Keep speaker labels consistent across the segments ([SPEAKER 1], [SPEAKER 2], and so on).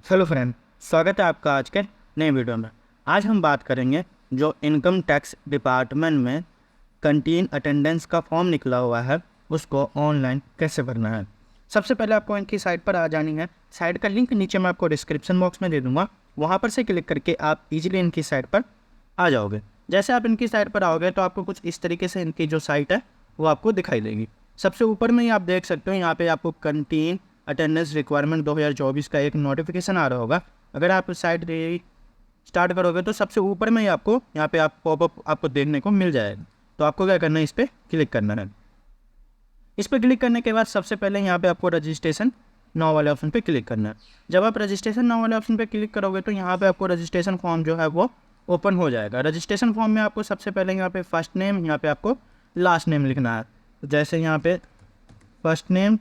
[SPEAKER 1] Hello friend, स्वागत है आपका आज के नए वीडियो में। आज हम बात करेंगे जो इनकम टैक्स डिपार्टमेंट में कंटीन अटेंडेंस का फॉर्म निकला हुआ है उसको ऑनलाइन कैसे भरना है। सबसे पहले आपको इनकी साइट पर आ जानी है। साइट का लिंक नीचे मैं आपको डिस्क्रिप्शन बॉक्स में दे दूँगा, वहाँ पर से क्लिक करके आप इजीली इनकी साइट पर आ जाओगे। जैसे आप इनकी साइट पर आओगे तो आपको कुछ इस तरीके से इनकी जो साइट है वो आपको दिखाई देगी। सबसे ऊपर में ही आप देख सकते हो, यहाँ पे आपको कंटीन अटेंडेंस रिक्वायरमेंट 2024 का एक नोटिफिकेशन आ रहा होगा। अगर आप साइट स्टार्ट करोगे तो सबसे ऊपर में ही आपको यहाँ पे आप पॉपअप आपको देखने को मिल जाएगा। तो आपको क्या करना है, इस पर क्लिक करना है। इस पर क्लिक करने के बाद सबसे पहले यहाँ पे आपको रजिस्ट्रेशन नाउ वाले ऑप्शन पे क्लिक करना है। जब आप रजिस्ट्रेशन नाउ वाले ऑप्शन पे क्लिक करोगे तो यहाँ पे आपको रजिस्ट्रेशन फॉर्म जो है वो ओपन हो जाएगा। रजिस्ट्रेशन फॉर्म में आपको सबसे पहले यहाँ पे फर्स्ट नेम, यहाँ पे आपको लास्ट नेम लिखना है। जैसे यहाँ पे फर्स्ट नेम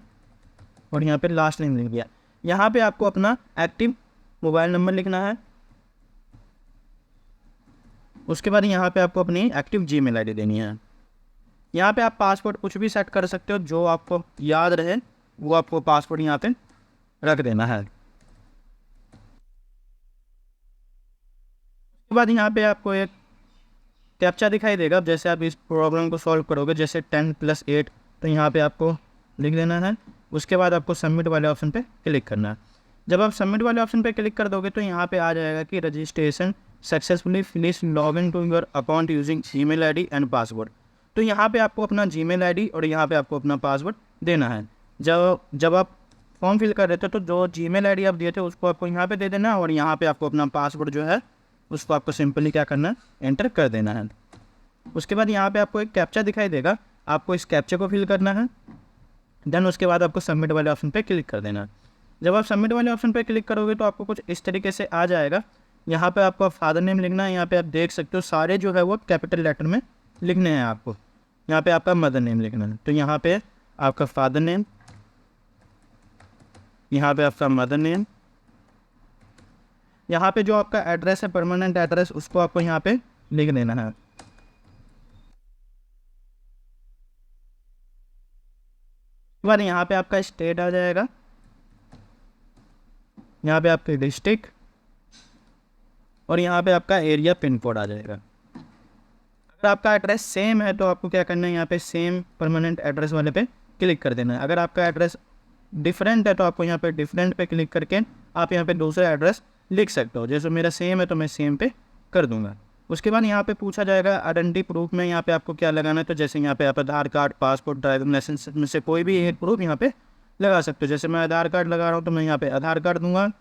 [SPEAKER 1] और यहाँ पे लास्ट नेम लिख दिया। यहाँ पे आपको अपना एक्टिव मोबाइल नंबर लिखना है। उसके बाद यहाँ पे आपको अपनी एक्टिव जीमेल आईडी देनी है। यहाँ पे आप पासवर्ड कुछ भी सेट कर सकते हो, जो आपको याद रहे वो आपको पासवर्ड यहाँ पे रख देना है। उसके बाद यहाँ पे आपको एक कैप्चा दिखाई देगा। जैसे आप इस प्रॉब्लम को सॉल्व करोगे, जैसे 10 + 8, तो यहाँ पे आपको लिख देना है। उसके बाद आपको सबमिट वाले ऑप्शन पे क्लिक करना है। जब आप सबमिट वाले ऑप्शन पे क्लिक कर दोगे तो यहाँ पे आ जाएगा कि registration successfully, please log in to your account using Gmail ID and password. तो यहाँ पे आपको अपना जीमेल आईडी और यहाँ पे आपको अपना पासवर्ड देना है। जब आप फॉर्म फिल कर रहे थे तो जो जीमेल आईडी आप दिए थे उसको आपको यहाँ पे दे देना है, और यहाँ पे आपको अपना पासवर्ड जो है उसको आपको सिंपली क्या करना है, एंटर कर देना है। उसके बाद यहाँ पे आपको एक कैप्चा दिखाई देगा, आपको इस कैप्चे को फिल करना है। देन उसके बाद आपको सबमिट वाले ऑप्शन पे क्लिक कर देना है। जब आप सबमिट वाले ऑप्शन पे क्लिक करोगे तो आपको कुछ इस तरीके से आ जाएगा। यहाँ पे आपको फादर नेम लिखना है। यहाँ पे आप देख सकते हो सारे जो है वो कैपिटल लेटर में लिखने हैं आपको। यहाँ पे आपका मदर नेम लिखना है, तो यहाँ पे आपका फादर नेम, यहाँ पे आपका मदर नेम, यहाँ पे जो आपका एड्रेस है परमानेंट एड्रेस उसको आपको यहाँ पे लिख देना है। उसके बाद यहाँ पे आपका स्टेट आ जाएगा, यहाँ पे आपके डिस्ट्रिक्ट, और यहाँ पे आपका एरिया पिन कोड आ जाएगा। अगर आपका एड्रेस सेम है तो आपको क्या करना है, यहाँ पे सेम परमानेंट एड्रेस वाले पे क्लिक कर देना है। अगर आपका एड्रेस डिफरेंट है तो आपको यहाँ पे डिफरेंट पे क्लिक करके आप यहाँ पे दूसरा एड्रेस लिख सकते हो। जैसे मेरा सेम है तो मैं सेम पे कर दूंगा। उसके बाद यहाँ पे पूछा जाएगा आइडेंटिटी प्रूफ में यहाँ पे आपको क्या लगाना है। तो जैसे यहाँ पे आप आधार कार्ड, पासपोर्ट, ड्राइविंग लाइसेंस में से कोई भी एक प्रूफ यहाँ पे लगा सकते हो। जैसे मैं आधार कार्ड लगा रहा हूँ तो मैं यहाँ पे आधार कार्ड दूंगा।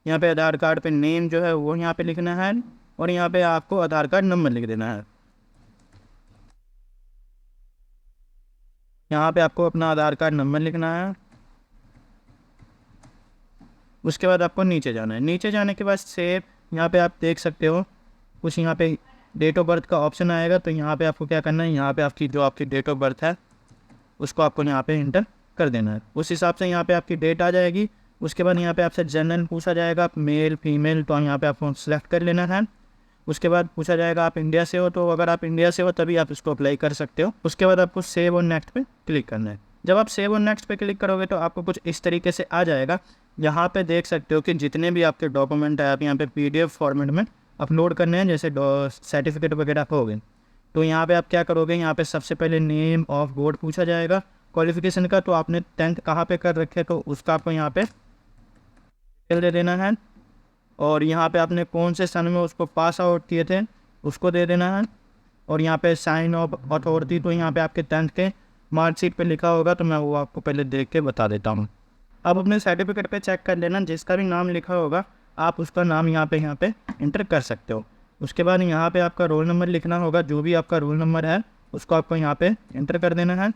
[SPEAKER 1] यहाँ पे आधार कार्ड पे नेम जो है वो यहाँ पे लिखना है, और यहाँ पे आपको आधार कार्ड नंबर लिख देना है। यहाँ पे आपको अपना आधार कार्ड नंबर लिखना है। उसके बाद आपको नीचे जाना है। नीचे जाने के बाद सेव, यहाँ पे आप देख सकते हो कुछ यहाँ पे डेट ऑफ बर्थ का ऑप्शन आएगा। तो यहाँ पे आपको क्या करना है, यहाँ पे आपकी डेट ऑफ बर्थ है उसको आपको यहाँ पे इंटर कर देना है। उस हिसाब से यहाँ पे आपकी डेट आ जाएगी। उसके बाद यहाँ पे आपसे जनरल पूछा जाएगा, आप मेल फीमेल, तो यहाँ पे आपको सेलेक्ट कर लेना है। उसके बाद पूछा जाएगा आप इंडिया से हो, तो अगर आप इंडिया से हो तभी आप इसको अप्लाई कर सकते हो। उसके बाद आपको सेव और नेक्स्ट पे क्लिक करना है। जब आप सेव और नेक्स्ट पे क्लिक करोगे तो आपको कुछ इस तरीके से आ जाएगा। यहाँ पे देख सकते हो कि जितने भी आपके डॉक्यूमेंट है आप यहाँ पे PDF फॉर्मेट में अपलोड करने हैं, जैसे सर्टिफिकेट वगैरह हो गए। तो यहाँ पे आप क्या करोगे, यहाँ पे सबसे पहले नेम ऑफ बोर्ड पूछा जाएगा, क्वालिफिकेशन का। तो आपने 10th कहाँ पे कर रखे तो उसका आपको यहाँ पे दे देना है, और यहाँ पे आपने कौन से सन में उसको पास आउट किए थे उसको दे देना है। और यहाँ पे साइन ऑफ अथॉरिटी, तो यहाँ पे आपके 10th के मार्कशीट पे लिखा होगा, तो मैं वो आपको पहले देख के बता देता हूँ। अब अपने सर्टिफिकेट पे चेक कर लेना, जिसका भी नाम लिखा होगा आप उसका नाम यहाँ पे इंटर कर सकते हो। उसके बाद यहाँ पे आपका रोल नंबर लिखना होगा, जो भी आपका रोल नंबर है उसको आपको यहाँ पे इंटर कर देना है।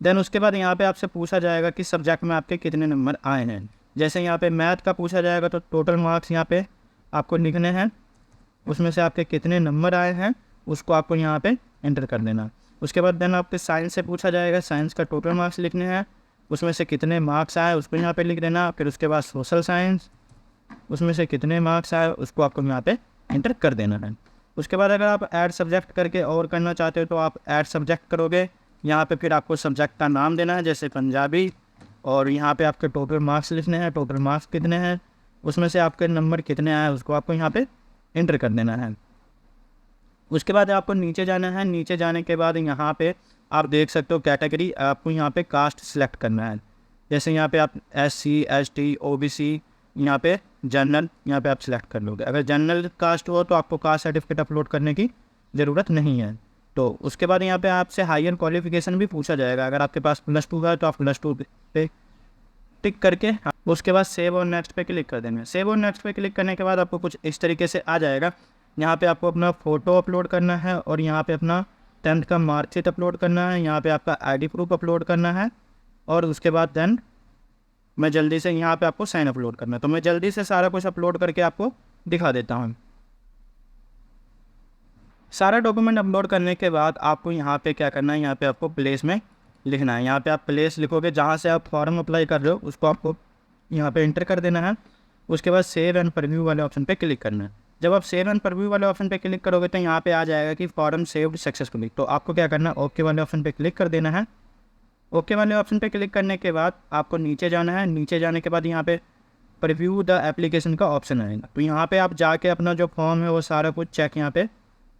[SPEAKER 1] देन उसके बाद यहाँ पे आपसे पूछा जाएगा कि सब्जेक्ट में आपके कितने नंबर आए हैं। जैसे यहाँ पे मैथ का पूछा जाएगा तो टोटल मार्क्स यहाँ पे आपको लिखने हैं, उसमें से आपके कितने नंबर आए हैं उसको आपको यहाँ पे एंटर कर देना। उसके बाद देन आपके साइंस से पूछा जाएगा, साइंस का टोटल मार्क्स लिखने हैं, उसमें से कितने मार्क्स आए उसको यहाँ पे लिख देना। फिर उसके बाद सोशल साइंस, उसमें से कितने मार्क्स आए उसको आपको यहाँ पे एंटर कर देना है। उसके बाद अगर आप ऐड सब्जेक्ट करके और करना चाहते हो तो आप ऐड सब्जेक्ट करोगे। यहाँ पे फिर आपको सब्जेक्ट का नाम देना है, जैसे पंजाबी, और यहाँ पे आपके टोटल मार्क्स लिखने हैं, टोटल मार्क्स कितने हैं, उसमें से आपके नंबर कितने आए उसको आपको यहाँ पे एंटर कर देना है। उसके बाद आपको नीचे जाना है। नीचे जाने के बाद यहाँ पे आप देख सकते हो कैटेगरी, आपको यहाँ पे कास्ट सिलेक्ट करना है। जैसे यहाँ पे आप SC ST OBC, यहाँ पे जनरल, यहाँ पे आप सिलेक्ट कर लोगे। अगर जनरल कास्ट हो तो आपको कास्ट सर्टिफिकेट अपलोड करने की ज़रूरत नहीं है। तो उसके बाद यहाँ पे आपसे हायर क्वालिफिकेशन भी पूछा जाएगा। अगर आपके पास +2 है तो आप +2 पे टिक करके उसके बाद सेव और नेक्स्ट पे क्लिक कर देंगे। सेव और नेक्स्ट पे क्लिक करने के बाद आपको कुछ इस तरीके से आ जाएगा। यहाँ पे आपको अपना फ़ोटो अपलोड करना है और यहाँ पे अपना 10th का मार्कशीट अपलोड करना है। यहाँ पे आपका ID प्रूफ अपलोड करना है और उसके बाद देन मैं जल्दी से यहाँ पे आपको साइन अपलोड करना है। तो मैं जल्दी से सारा कुछ अपलोड करके आपको दिखा देता हूँ। सारा डॉक्यूमेंट अपलोड करने के बाद आपको यहाँ पे क्या करना है, यहाँ पे आपको प्लेस में लिखना है। यहाँ पे आप प्लेस लिखोगे जहाँ से आप फॉर्म अप्लाई कर रहे हो, उसको आपको यहाँ पे एंटर कर देना है। उसके बाद सेव एंड प्रीव्यू वाले ऑप्शन पे क्लिक करना है। जब आप सेव एंड प्रीव्यू वाले ऑप्शन पे क्लिक करोगे तो यहाँ पे आ जाएगा कि फॉर्म सेव्ड सक्सेसफुली। तो आपको क्या करना है, ओके वाले ऑप्शन पे क्लिक कर देना है। ओके वाले ऑप्शन पे क्लिक करने के बाद आपको नीचे जाना है। नीचे जाने के बाद यहाँ पे प्रीव्यू द एप्लीकेशन का ऑप्शन आएगा। तो यहाँ पे आप जाके अपना जो फॉर्म है वो सारा कुछ चेक यहाँ पे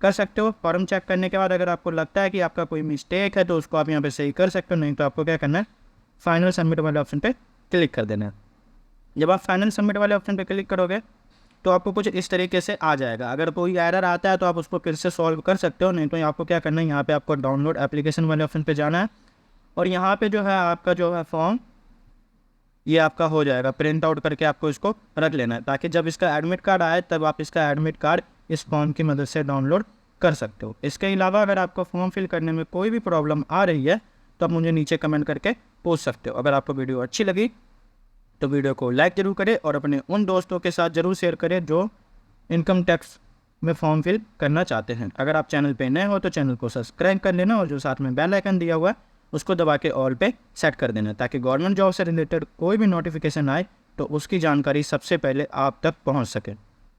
[SPEAKER 1] कर सकते हो। फॉर्म चेक करने के बाद अगर आपको लगता है कि आपका कोई मिस्टेक है तो उसको आप यहाँ पे सही कर सकते हो, नहीं तो आपको क्या करना है, फाइनल सबमिट वाले ऑप्शन पे क्लिक कर देना है। जब आप फाइनल सबमिट वाले ऑप्शन पे क्लिक करोगे तो आपको कुछ इस तरीके से आ जाएगा। अगर कोई एरर आता है तो आप उसको फिर से सॉल्व कर सकते हो, नहीं तो आपको क्या करना है, यहाँ पे आपको डाउनलोड एप्लीकेशन वाले ऑप्शन पे जाना है और यहाँ पे जो है आपका जो है फॉर्म ये आपका हो जाएगा। प्रिंट आउट करके आपको इसको रख लेना है ताकि जब इसका एडमिट कार्ड आए तब आप इसका एडमिट कार्ड इस फॉर्म की मदद से डाउनलोड कर सकते हो। इसके अलावा अगर आपको फॉर्म फिल करने में कोई भी प्रॉब्लम आ रही है तो आप मुझे नीचे कमेंट करके पूछ सकते हो। अगर आपको वीडियो अच्छी लगी तो वीडियो को लाइक ज़रूर करें और अपने उन दोस्तों के साथ ज़रूर शेयर करें जो इनकम टैक्स में फॉर्म फिल करना चाहते हैं। अगर आप चैनल पे नए हो तो चैनल को सब्सक्राइब कर लेना और जो साथ में बेल आइकन दिया हुआ है उसको दबा के ऑल पे सेट कर देना ताकि गवर्नमेंट जॉब से रिलेटेड कोई भी नोटिफिकेशन आए तो उसकी जानकारी सबसे पहले आप तक पहुंच सके।